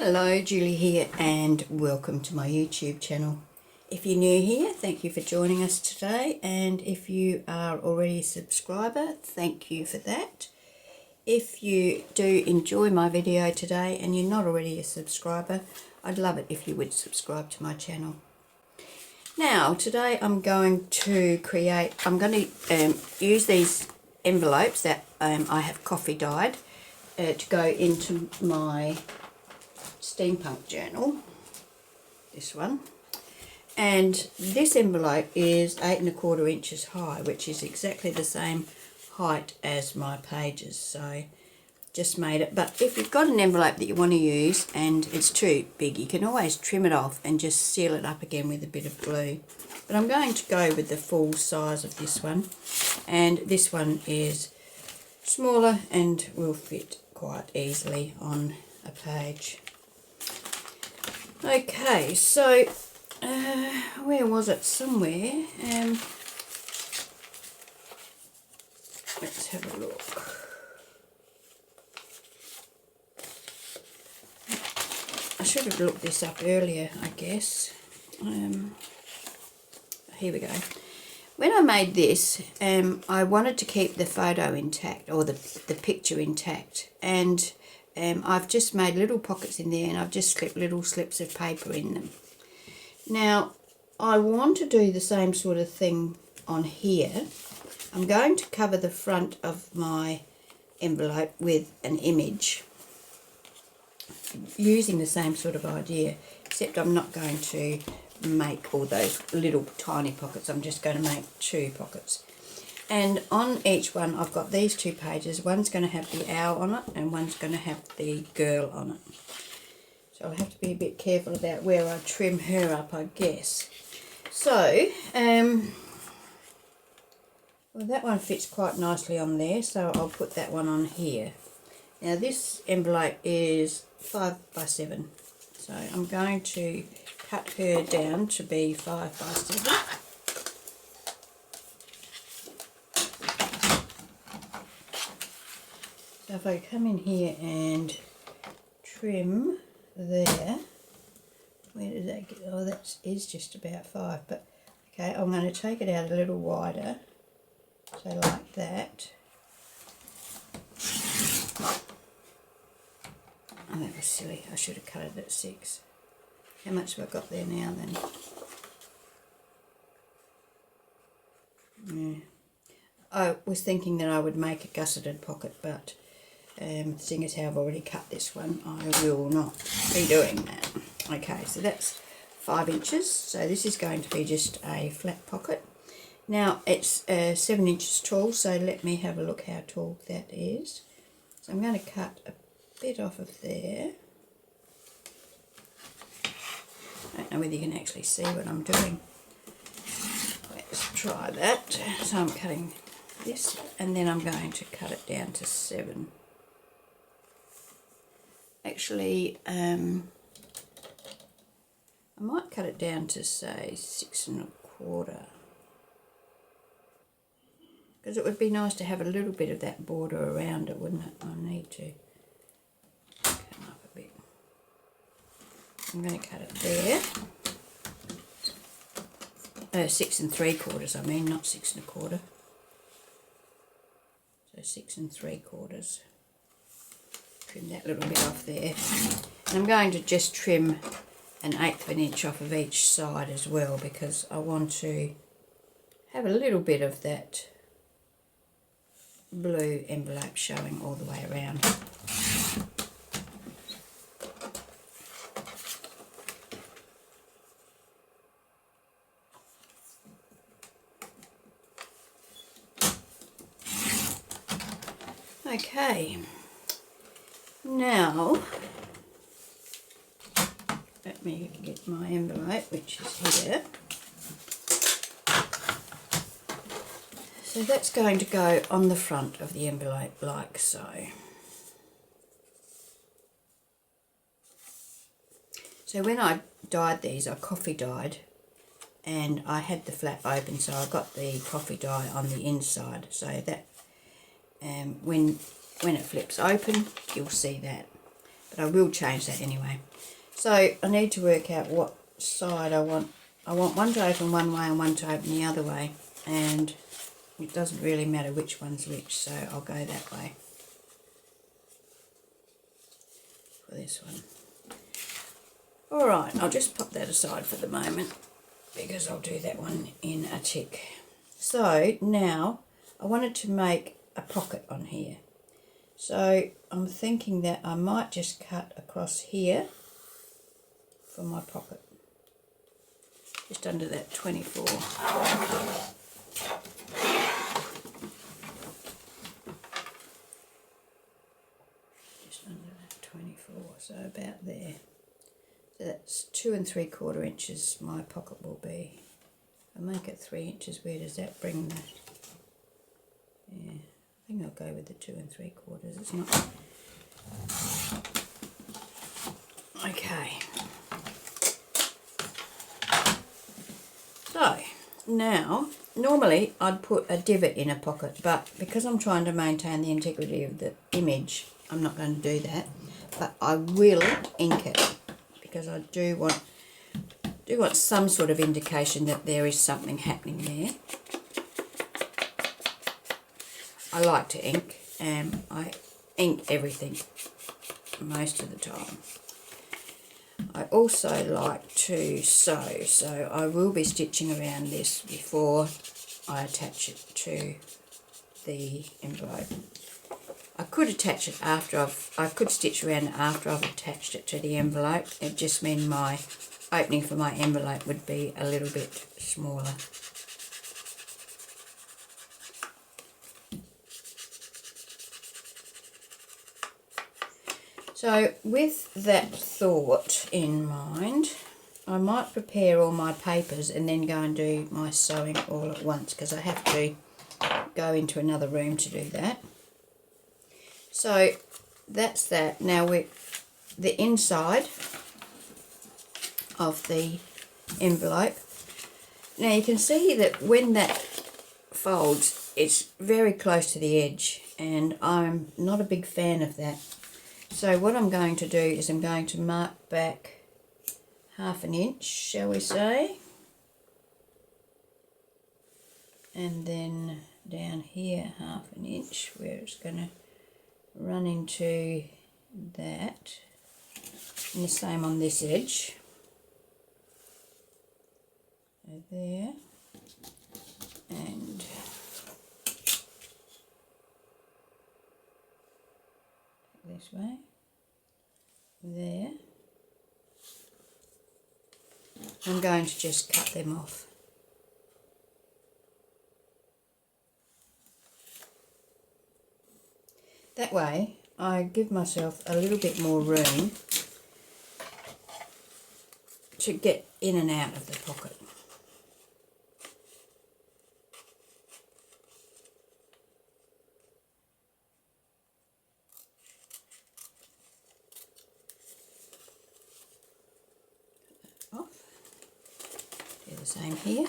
Hello, Julie here and welcome to my YouTube channel. If you're new here, thank you for joining us today, and if you are already a subscriber, thank you for that. If you do enjoy my video today and you're not already a subscriber, I'd love it if you would subscribe to my channel. Now today I'm going to use these envelopes that I have coffee dyed to go into my Steampunk journal, this one, and this envelope is 8¼ inches high, which is exactly the same height as my pages, so just made it. But if you've got an envelope that you want to use and it's too big, you can always trim it off and just seal it up again with a bit of glue. But I'm going to go with the full size of this one, and this one is smaller and will fit quite easily on a page. Okay, so where was it? Somewhere. Let's have a look. I should have looked this up earlier, I guess. Here we go. When I made this, I wanted to keep the photo intact, or the picture intact, and I've just made little pockets in there, and I've just slipped little slips of paper in them. Now, I want to do the same sort of thing on here. I'm going to cover the front of my envelope with an image, using the same sort of idea, except I'm not going to make all those little tiny pockets. I'm just going to make 2 pockets. And on each one I've got these 2 pages. One's going to have the owl on it and one's going to have the girl on it. So I'll have to be a bit careful about where I trim her up, I guess. So, well, that one fits quite nicely on there, so I'll put that one on here. Now this envelope is 5 by 7, so I'm going to cut her down to be 5 by 7. So if I come in here and trim there, where does that get? Oh, that is just about 5, but okay, I'm going to take it out a little wider, so like that. Oh, that was silly, I should have cut it at 6. How much have I got there now then? Yeah. I was thinking that I would make a gusseted pocket, but seeing as how I've already cut this one, I will not be doing that. Okay, so that's 5 inches, so this is going to be just a flat pocket. Now it's 7 inches tall, so let me have a look how tall that is. So I'm going to cut a bit off of there. I don't know whether you can actually see what I'm doing. Let's try that. So I'm cutting this, and then I'm going to cut it down to 7. Actually, I might cut it down to, say, 6¼ because it would be nice to have a little bit of that border around it, wouldn't it? I need to come up a bit. I'm going to cut it there. 6¾ I mean, not 6¼ So 6¾ Trim that little bit off there. And I'm going to just trim 1/8 of an inch off of each side as well, because I want to have a little bit of that blue envelope showing all the way around. Okay, now let me get my envelope, which is here. So that's going to go on the front of the envelope like so. So when I dyed these, I coffee dyed, and I had the flap open, so I got the coffee dye on the inside, so that when it flips open, you'll see that. but I will change that anyway. So I need to work out what side I want. I want one to open one way and one to open the other way, and it doesn't really matter which one's which, so I'll go that way for this one. Alright, I'll just pop that aside for the moment because I'll do that one in a tick. So now I wanted to make a pocket on here. So I'm thinking that I might just cut across here for my pocket. Just under that 24. Just under that 24, so about there. So that's 2 3/4 inches my pocket will be. I'll make it 3 inches. Where does that bring that? Yeah, I think I'll go with the 2 3/4. It's not. Okay. So now, normally I'd put a divot in a pocket, but because I'm trying to maintain the integrity of the image, I'm not going to do that. But I will ink it because I do want some sort of indication that there is something happening there. I like to ink, and I ink everything most of the time. I also like to sew, so I will be stitching around this before I attach it to the envelope. I could attach it after I could stitch around it after I've attached it to the envelope. It just means my opening for my envelope would be a little bit smaller. So with that thought in mind, I might prepare all my papers and then go and do my sewing all at once, because I have to go into another room to do that. So that's that. Now with the inside of the envelope, now you can see that when that folds, it's very close to the edge, and I'm not a big fan of that. So what I'm going to do is I'm going to mark back 1/2 inch, shall we say, and then down here 1/2 inch where it's going to run into that, and the same on this edge. So there, and this way, there. I'm going to just cut them off. That way I give myself a little bit more room to get in and out of the pocket. Off. Do the same here.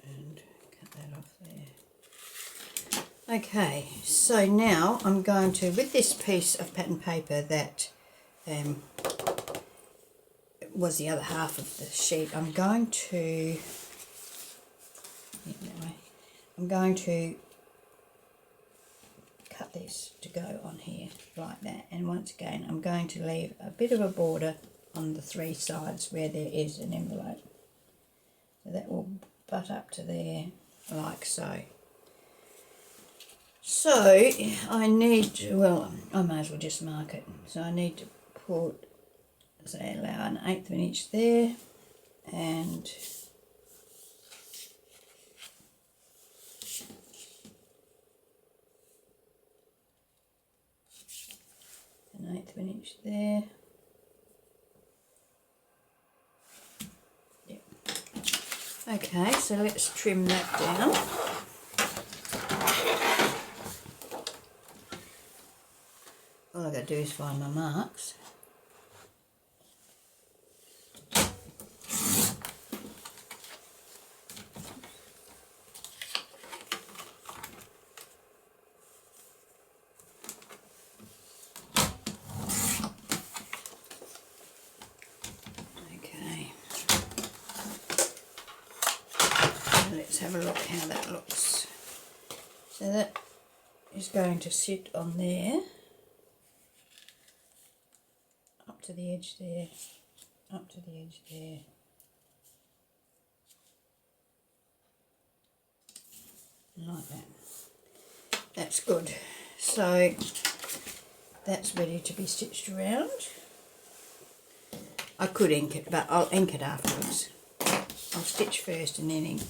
And cut that off there. Okay, so now I'm going to, with this piece of pattern paper that was the other half of the sheet, I'm going to cut this to go on here like that, and once again I'm going to leave a bit of a border on the 3 sides where there is an envelope, so that will butt up to there like so. So I need to, well, I may as well just mark it, so I need to put, say, allow an 1/8 of an inch there, and an 1/8 of an inch there. Yep. Okay, so let's trim that down. All I've got to do is find my marks. have a look how that looks. So that is going to sit on there, up to the edge there, up to the edge there. Like that. That's good. So that's ready to be stitched around. I could ink it, but I'll ink it afterwards. I'll stitch first and then ink,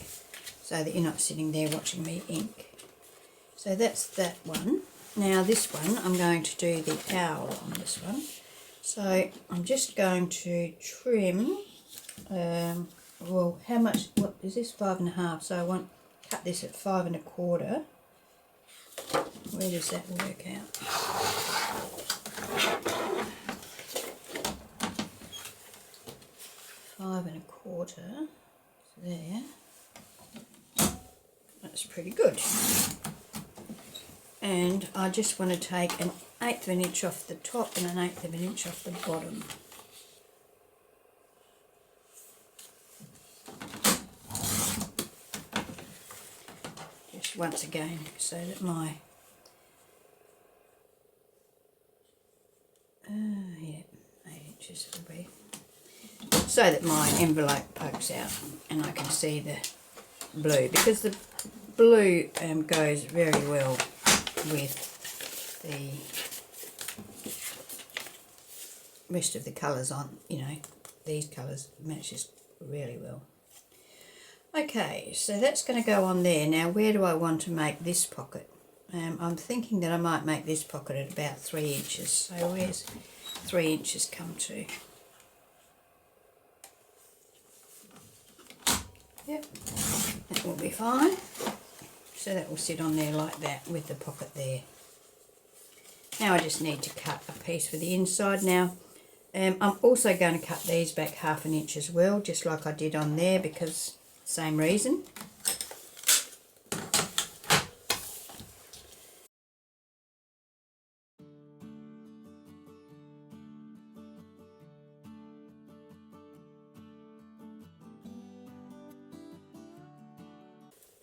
so that you're not sitting there watching me ink. So that's that one. Now this one, I'm going to do the owl on this one. So I'm just going to trim, well, how much, what is this, 5.5, so I want to cut this at 5 1/4. Where does that work out? 5 1/4, there. That's pretty good. And I just want to take 1/8 inch off the top and 1/8 inch off the bottom. Just once again, so that my yeah, 8 inches will be, so that my envelope pokes out and I can see the blue, because the blue goes very well with the rest of the colours on, you know, these colours matches really well. Okay, so that's going to go on there. Now where do I want to make this pocket? I'm thinking that I might make this pocket at about 3 inches. So where's 3 inches come to? Yep, that will be fine. So that will sit on there like that with the pocket there. Now I just need to cut a piece for the inside. Now I'm also going to cut these back 1/2 inch as well, just like I did on there, because same reason.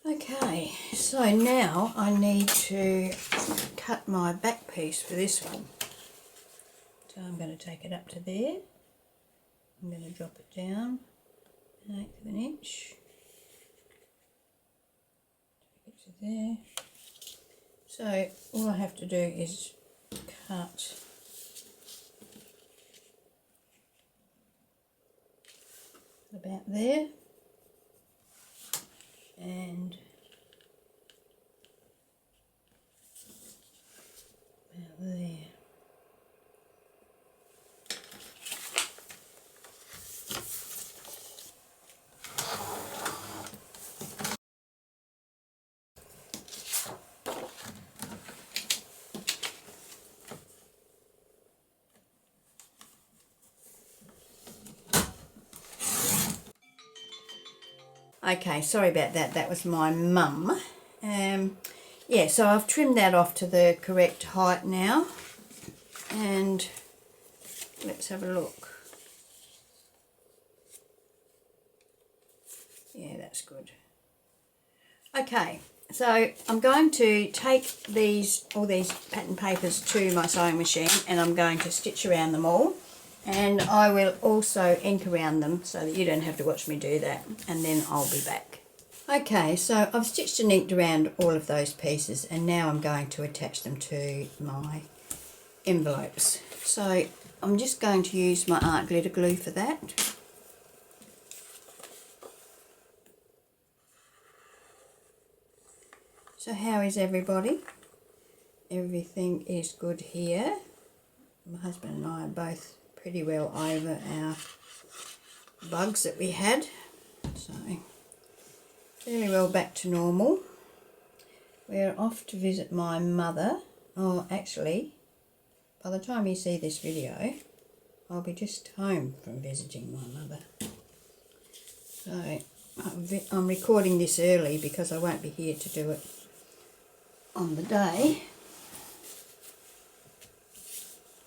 Okay, so now I need to cut my back piece for this one. So I'm going to take it up to there. I'm going to drop it down 1/8 inch. Take it to there. So all I have to do is cut about there. And about there. Okay, sorry about that, that was my mum. Yeah, so I've trimmed that off to the correct height now, and let's have a look. Yeah, that's good. Okay, so I'm going to take all these pattern papers to my sewing machine, and I'm going to stitch around them all. And I will also ink around them so that you don't have to watch me do that, and then I'll be back. Okay, so I've stitched and inked around all of those pieces, and now I'm going to attach them to my envelopes. So I'm just going to use my art glitter glue for that. So how is everybody? Everything is good here. My husband and I are both pretty well over our bugs that we had, so fairly well back to normal. We're off to visit my mother. Oh, actually, by the time you see this video, I'll be just home from visiting my mother. So I'm recording this early because I won't be here to do it on the day.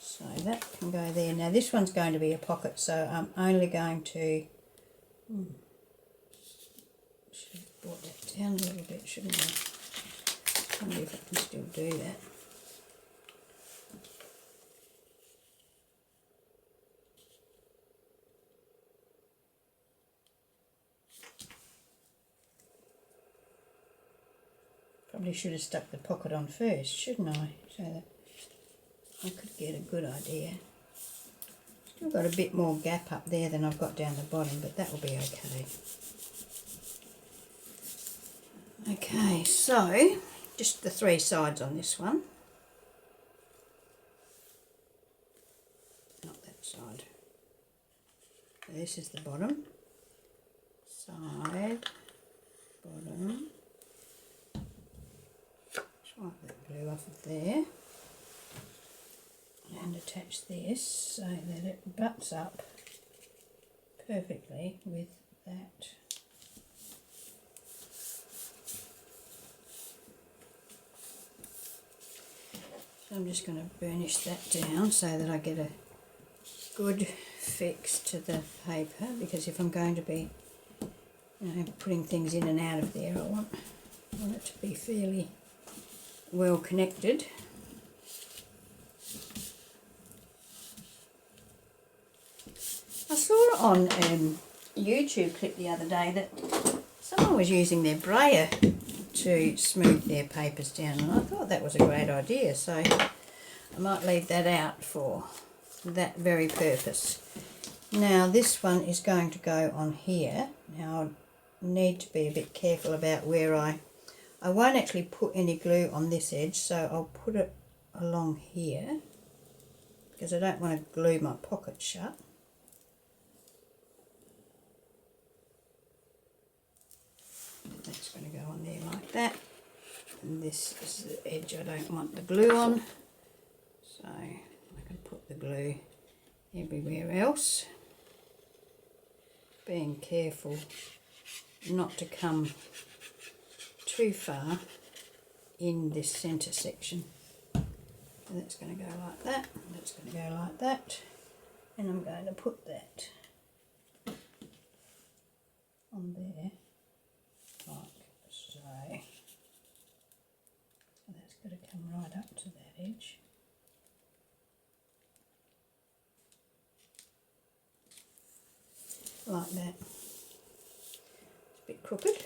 So that can go there. Now this one's going to be a pocket, so I'm only going to, should have brought that down a little bit, shouldn't I? Wonder if I can still do that. Probably should have stuck the pocket on first, shouldn't I? So that I could get a good idea. Still got a bit more gap up there than I've got down the bottom, but that will be okay. Okay, so just the 3 sides on this one. Not that side. So this is the bottom. Side, bottom. Wipe that glue off of there and attach this so that it butts up perfectly with that. So I'm just going to burnish that down so that I get a good fix to the paper, because if I'm going to be, putting things in and out of there, I want it to be fairly well connected. I saw it on YouTube clip the other day that someone was using their brayer to smooth their papers down, and I thought that was a great idea, so I might leave that out for that very purpose. Now this one is going to go on here. Now I need to be a bit careful about where I won't actually put any glue on this edge, so I'll put it along here because I don't want to glue my pocket shut. That's going to go on there like that. And this is the edge I don't want the glue on, so I can put the glue everywhere else. Being careful not to come too far in this centre section. So that's going to go like that, that's going to go like that, and I'm going to put that on there like so. So that's got to come right up to that edge. Like that. It's a bit crooked.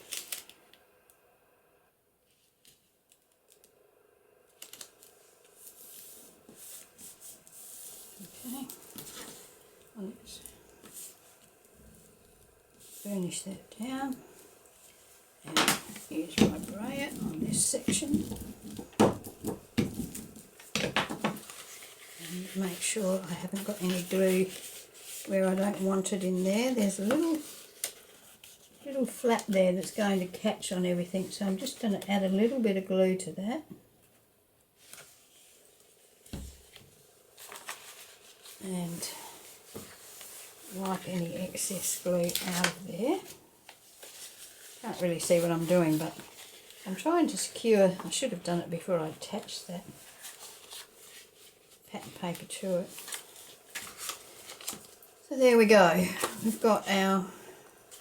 Okay, let's burnish that down and use my brayer on this section and make sure I haven't got any glue where I don't want it in there. There's a little flap there that's going to catch on everything, so I'm just going to add a little bit of glue to that. And wipe any excess glue out of there. Can't really see what I'm doing, but I'm trying to secure, I should have done it before I attached that pattern paper to it. So there we go. We've got our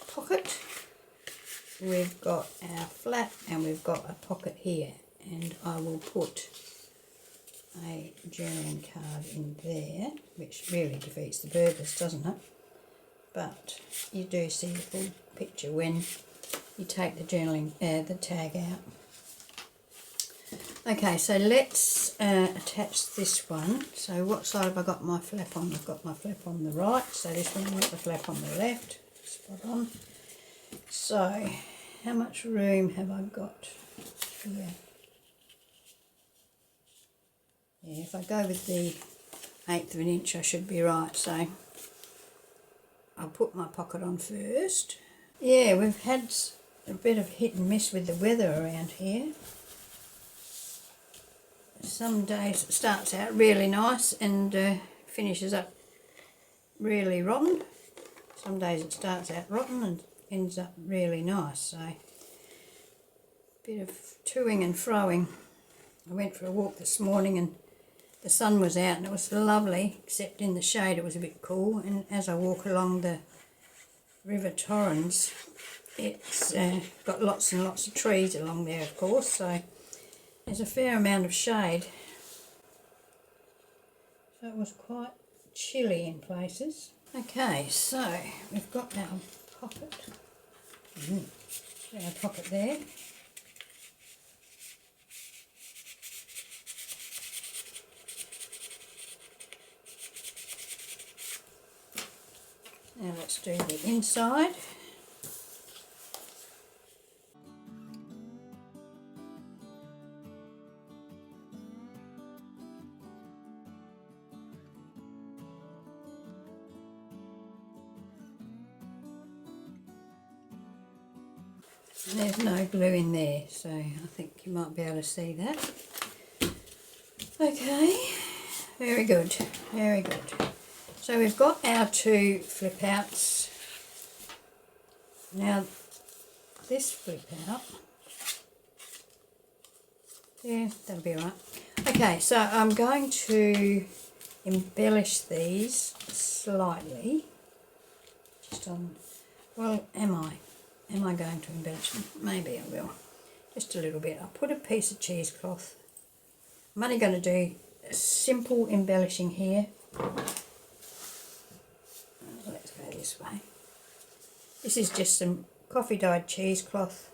pocket, we've got our flap, and we've got a pocket here, and I will put a journaling card in there, which really defeats the purpose, doesn't it? But you do see the full picture when you take the journaling, the tag out. Okay, so let's attach this one. So what side have I got my flap on? I've got my flap on the right, so this one I've got the flap on the left. Spot on. So how much room have I got here? Yeah, if I go with the 1/8 of an inch, I should be right. So I'll put my pocket on first. Yeah, we've had a bit of hit and miss with the weather around here. Some days it starts out really nice and finishes up really rotten. Some days it starts out rotten and ends up really nice. So a bit of toing and froing. I went for a walk this morning and the sun was out and it was lovely, except in the shade it was a bit cool, and as I walk along the River Torrens it's got lots and lots of trees along there, of course, so there's a fair amount of shade. So it was quite chilly in places. Okay, so we've got our pocket. Our pocket there. Now let's do the inside. There's no glue in there, so I think you might be able to see that. Okay, very good, very good. So we've got our two flip outs. Now this flip out, yeah, that'll be right. Okay, so I'm going to embellish these slightly. Just on, well, am I going to embellish them? Maybe I will. Just a little bit. I'll put a piece of cheesecloth. I'm only going to do a simple embellishing here. Let's go this way. This is just some coffee dyed cheesecloth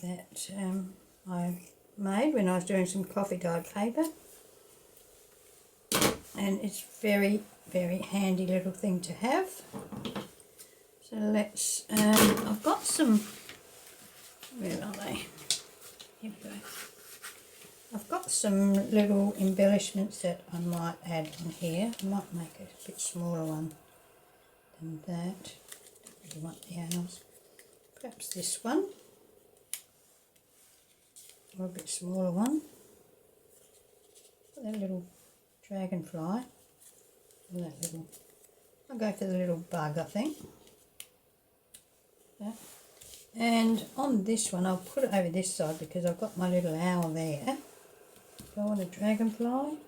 that I made when I was doing some coffee dyed paper. And it's very, very handy little thing to have. So let's, I've got some, where are they? Here we go. I've got some little embellishments that I might add on here. I might make a bit smaller one than that. Don't really want the owls. Perhaps this one. Or a bit smaller one. That little dragonfly. And that little, I'll go for the little bug, I think. That. And on this one, I'll put it over this side because I've got my little owl there. Do I want a dragonfly?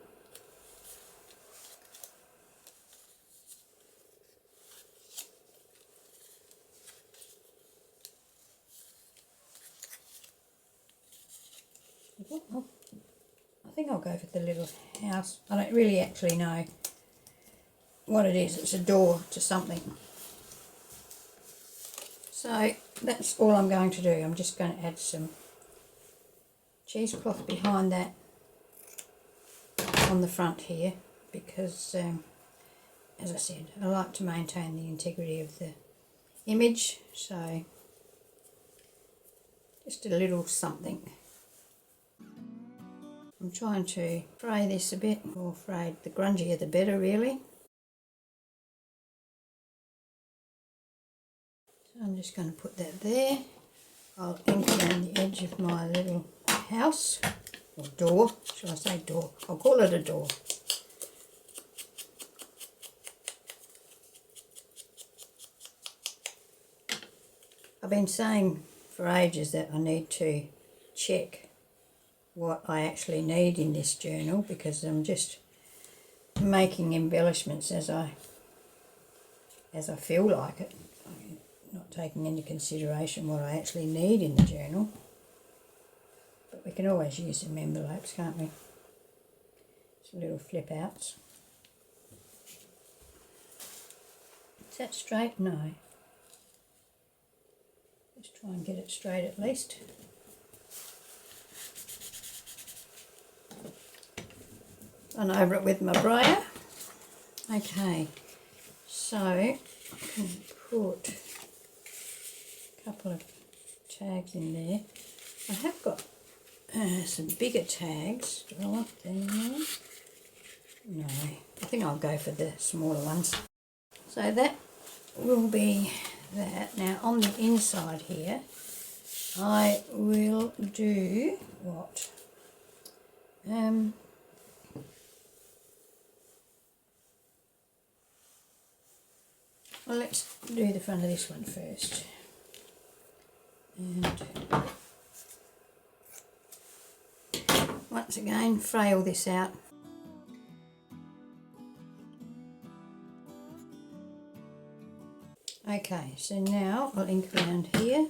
I think I'll go for the little house. I don't really actually know what it is. It's a door to something. So that's all I'm going to do. I'm just going to add some cheesecloth behind that on the front here because, as I said, I like to maintain the integrity of the image. So just a little something. I'm trying to fray this a bit, more frayed, the grungier the better really. So I'm just going to put that there. I'll ink around the edge of my little house, or door, should I say door? I'll call it a door. I've been saying for ages that I need to check what I actually need in this journal because I'm just making embellishments as I feel like it. I'm not taking into consideration what I actually need in the journal. But we can always use some envelopes, can't we? Some little flip outs. Is that straight? No. Let's try and get it straight at least. Run over it with my brayer. Okay, so I can put a couple of tags in there. I have got some bigger tags. Do I want them there? No, I think I'll go for the smaller ones. So that will be that. Now on the inside here, I will do what? Well, let's do the front of this one first. And once again, fray all this out. Okay, so now I'll ink around here.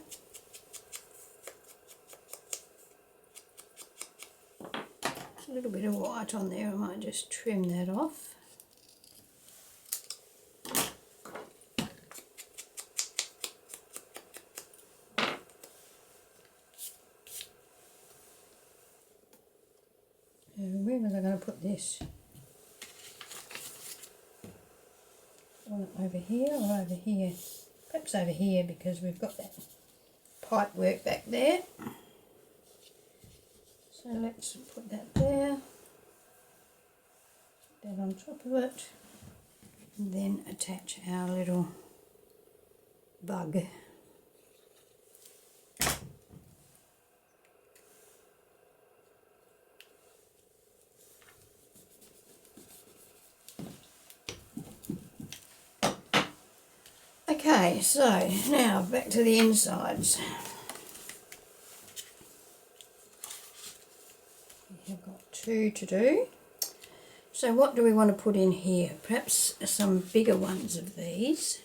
A little bit of white on there, I might just trim that off. Where was I going to put this? I want it over here or over here? Perhaps over here because we've got that pipe work back there. So let's put that there, put that on top of it, and then attach our little bug. Okay, so now back to the insides. We have got 2 to do. So what do we want to put in here? Perhaps some bigger ones of these.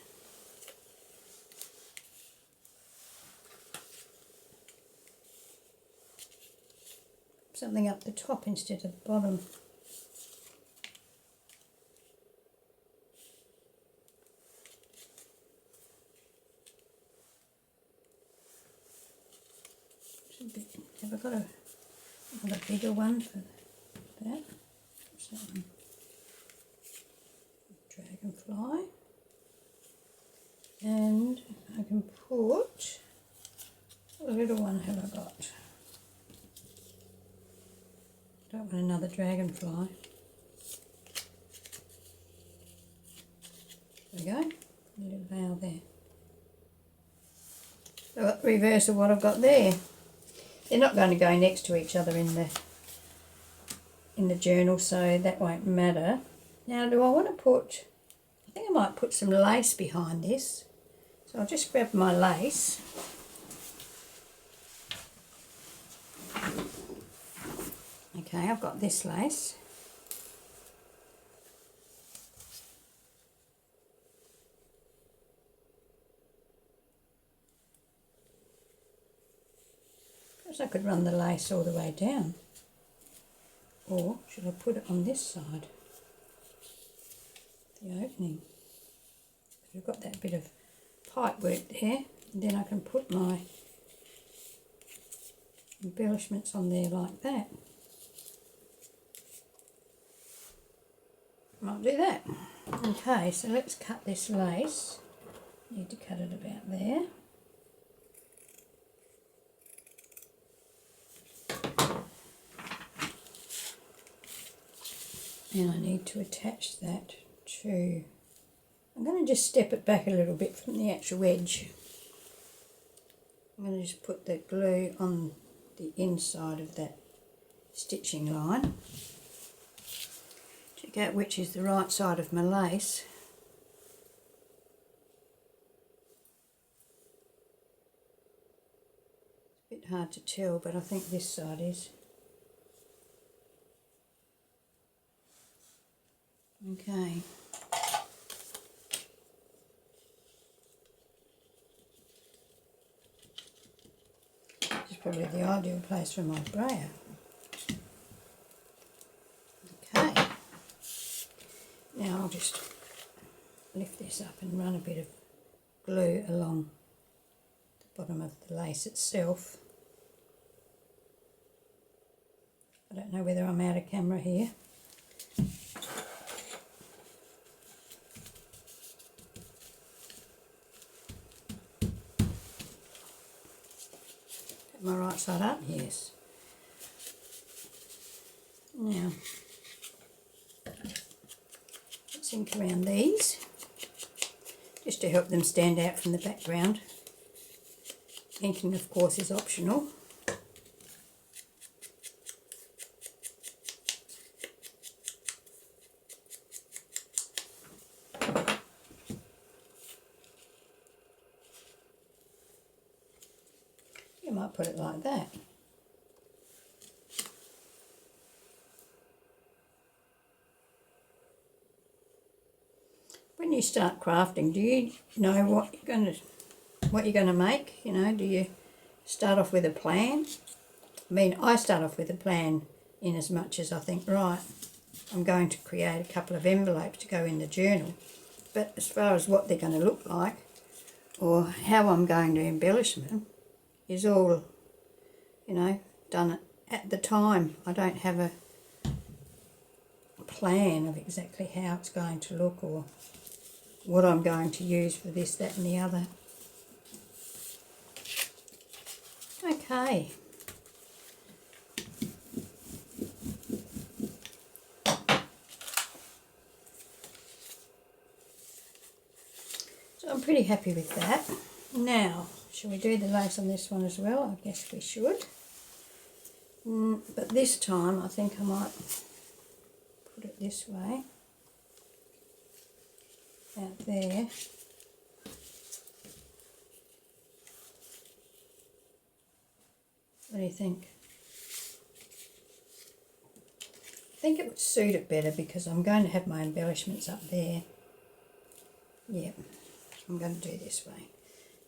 Something up the top instead of the bottom. Have I got a bigger one for that? What's that one? Dragonfly. And I can put, what little one have I got? Don't want another dragonfly. There we go. A little veil there. So reverse of what I've got there. They're not going to go next to each other in the journal, so that won't matter. Now, do I want to put, I think I might put some lace behind this. So I'll just grab my lace. Okay, I've got this lace. I could run the lace all the way down, or should I put it on this side, the opening? We've got that bit of pipe work there, and then I can put my embellishments on there like that. Might do that. Okay, so let's cut this lace. Need to cut it about there. And I need to attach that to, I'm going to just step it back a little bit from the actual edge. I'm going to just put the glue on the inside of that stitching line. Check out which is the right side of my lace. It's a bit hard to tell, but I think this side is. Okay. This is probably the ideal place for my brayer. Okay. Now I'll just lift this up and run a bit of glue along the bottom of the lace itself. I don't know whether I'm out of camera here. My right side up, yes. Now, let's ink around these, just to help them stand out from the background. Inking, of course, is optional. You might put it like that. when you start crafting, do you know what you're gonna make? You know, do you start off with a plan? I mean, I start off with a plan in as much as I think, right, I'm going to create a couple of envelopes to go in the journal. But as far as what they're going to look like or how I'm going to embellish them is all, you know, done at the time. I don't have a plan of exactly how it's going to look or what I'm going to use for this, that and the other. Okay. So I'm pretty happy with that. Now, shall we do the lace on this one as well? I guess we should. But this time I think I might put it this way, out there. What do you think? I think it would suit it better because I'm going to have my embellishments up there. Yep, I'm going to do it this way.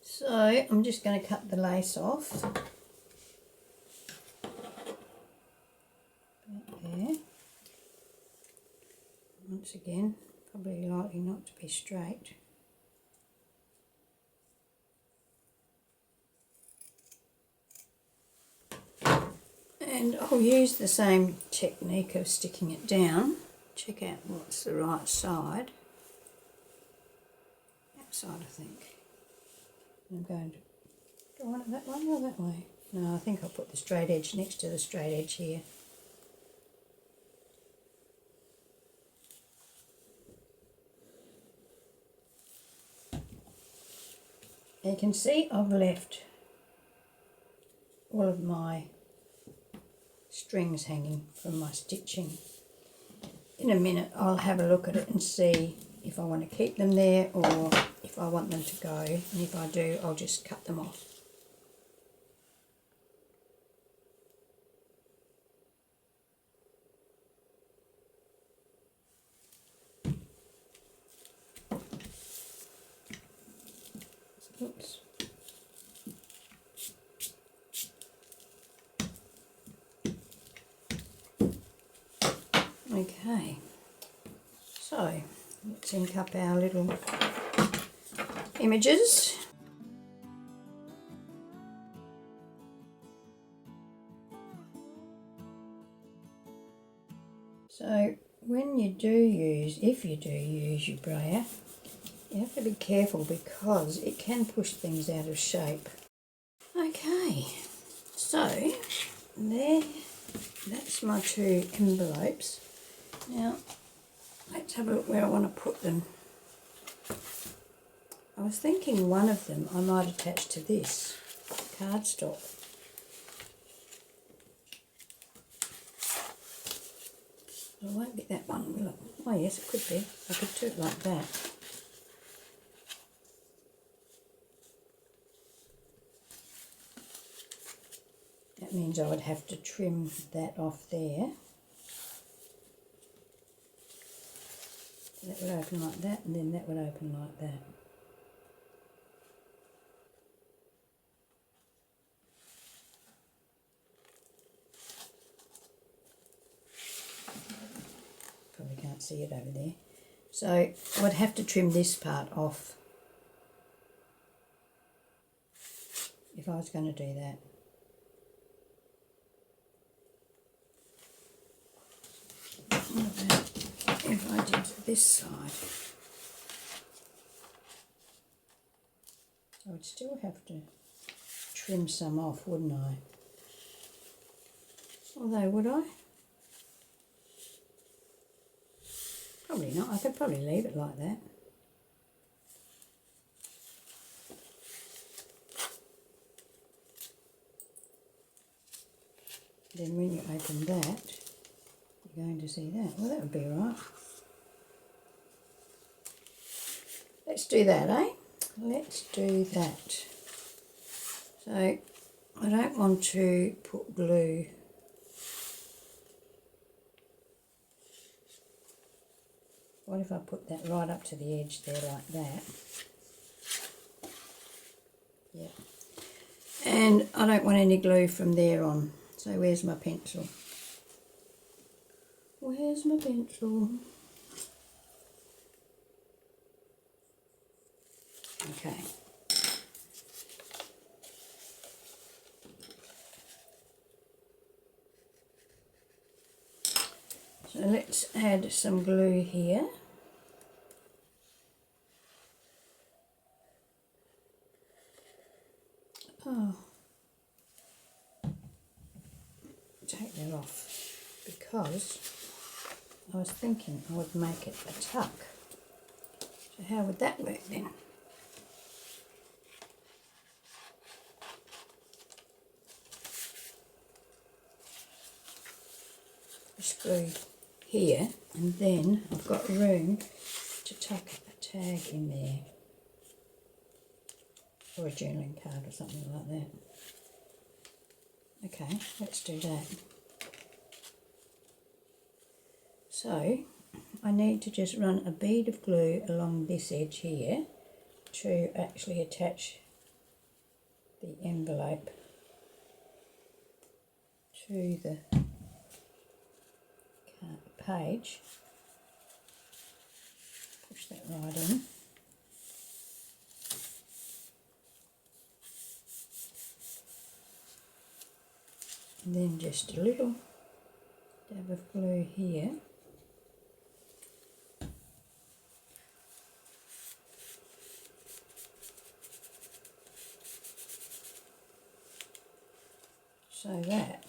So I'm just going to cut the lace off. There. Once again, probably likely not to be straight. And I'll use the same technique of sticking it down. Check out what's the right side. That side, I think. I'm going to, do I want it that way or that way? No, I think I'll put the straight edge next to the straight edge here. You can see I've left all of my strings hanging from my stitching. In a minute I'll have a look at it and see if I want to keep them there or if I want them to go, and if I do I'll just cut them off. Oops. Okay, so let's ink up our little images. So when you do use, if you do use your brayer, you have to be careful because it can push things out of shape. Okay, so there, that's my two envelopes. Now, let's have a look where I want to put them. I was thinking one of them I might attach to this cardstock. It won't be that one, will it? Oh yes, it could be. I could do it like that. That means I would have to trim that off there. That would open like that, and then that would open like that. Probably can't see it over there. So I would have to trim this part off if I was going to do that. What about if I did this side? I would still have to trim some off, wouldn't I? Although, would I? Probably not. I could probably leave it like that. Then when you open that, you're going to see that. Well, that would be right. Let's do that, eh? Let's do that. So, I don't want to put glue What if I put that right up to the edge there like that? Yeah. And I don't want any glue from there on. So where's my pencil? Where's my pencil? Okay. So let's add some glue here. Oh, take that off because I was thinking I would make it a tuck. So how would that work then? Just glue here, and then I've got room to tuck a tag in there, or a journaling card or something like that. Okay, let's do that. So I need to just run a bead of glue along this edge here to actually attach the envelope to the page. Push that right in. And then just a little dab of glue here. So that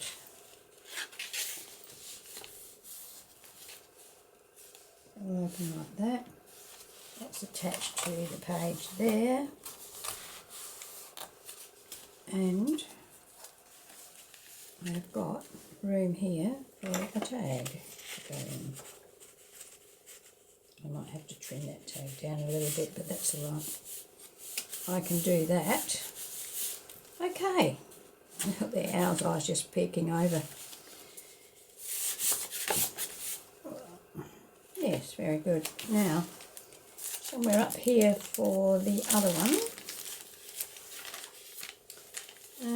will open like that. That's attached to the page there. And I've got room here for a tag to go in. I might have to trim that tag down a little bit, but that's all right. I can do that. Okay. The owl's eye's just peeking over. Yes, very good. Now, somewhere up here for the other one. I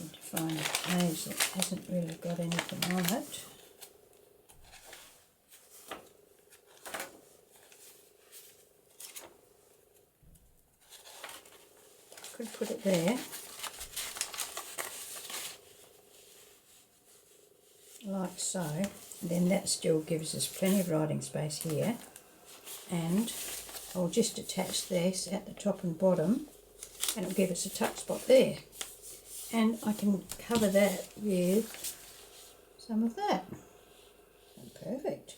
need to find a page that hasn't really got anything on it. Could put it there, like so, and then that still gives us plenty of writing space here, and I'll just attach this at the top and bottom and it'll give us a tuck spot there, and I can cover that with some of that. Perfect.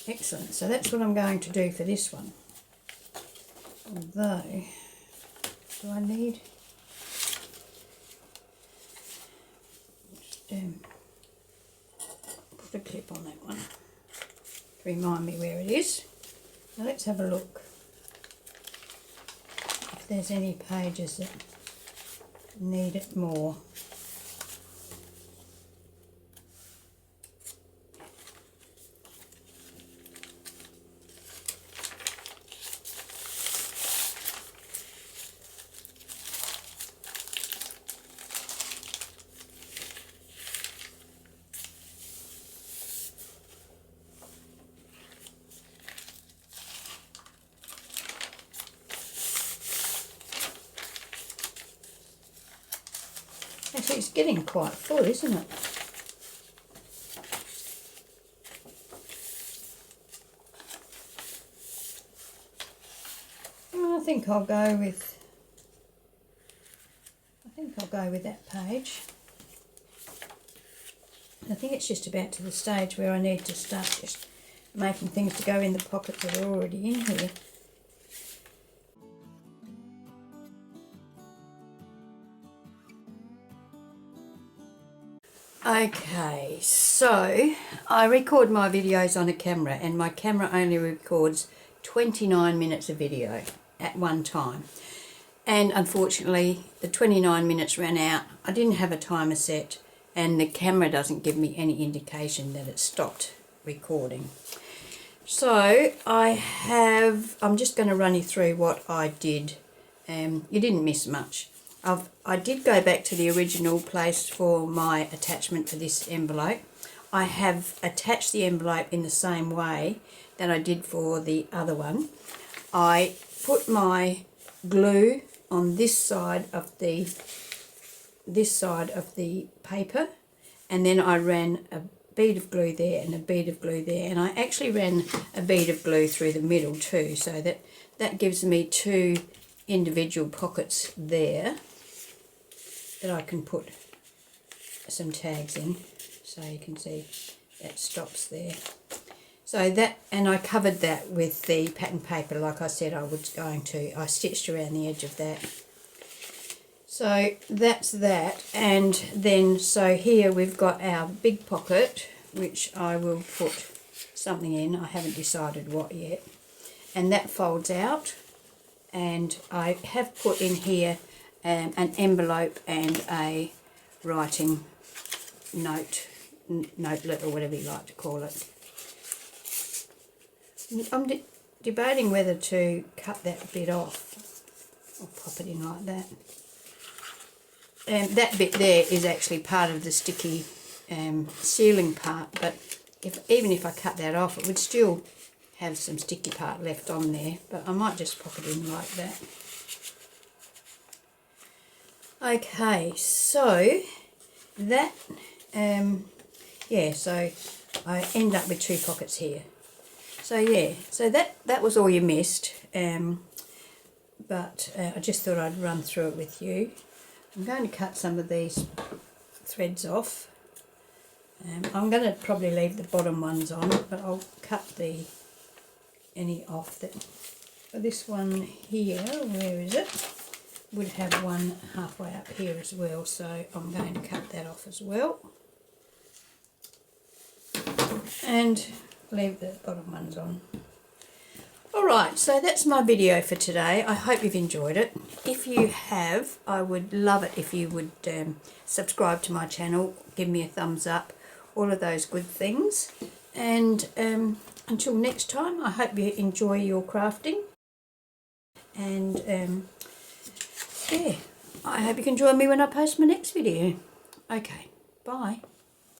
Excellent. So that's what I'm going to do for this one. Although, do I need, put a clip on that one to remind me where it is. Now let's have a look if there's any pages that need it more. Actually, it's getting quite full, isn't it? Well, I think I'll go with that page. I think it's just about to the stage where I need to start just making things to go in the pockets that are already in here. Okay, so I record my videos on a camera, and my camera only records 29 minutes of video at one time. And unfortunately, the 29 minutes ran out. I didn't have a timer set, and the camera doesn't give me any indication that it stopped recording. So I'm just going to run you through what I did. You didn't miss much. I did go back to the original place for my attachment for this envelope. I have attached the envelope in the same way that I did for the other one. I put my glue on this side of the paper, and then I ran a bead of glue there and a bead of glue there, and I actually ran a bead of glue through the middle too, so that gives me two individual pockets there that I can put some tags in, so you can see that stops there. So that, and I covered that with the pattern paper like I said I was going to. I stitched around the edge of that. So that's that, and then so here we've got our big pocket, which I will put something in. I haven't decided what yet, and that folds out, and I have put in here an envelope and a writing notelet, or whatever you like to call it. I'm debating whether to cut that bit off or pop it in like that. That bit there is actually part of the sticky sealing part, but even if I cut that off, it would still have some sticky part left on there, but I might just pop it in like that. Okay, so that, yeah, so I end up with two pockets here. So yeah, so that was all you missed, but I just thought I'd run through it with you. I'm going to cut some of these threads off. I'm going to probably leave the bottom ones on, but I'll cut any off that. This one here, where is it? Would have one halfway up here as well, so I'm going to cut that off as well. And leave the bottom ones on. Alright, so that's my video for today. I hope you've enjoyed it. If you have, I would love it if you would subscribe to my channel, give me a thumbs up, all of those good things. And until next time, I hope you enjoy your crafting. And yeah, I hope you can join me when I post my next video. Okay, bye.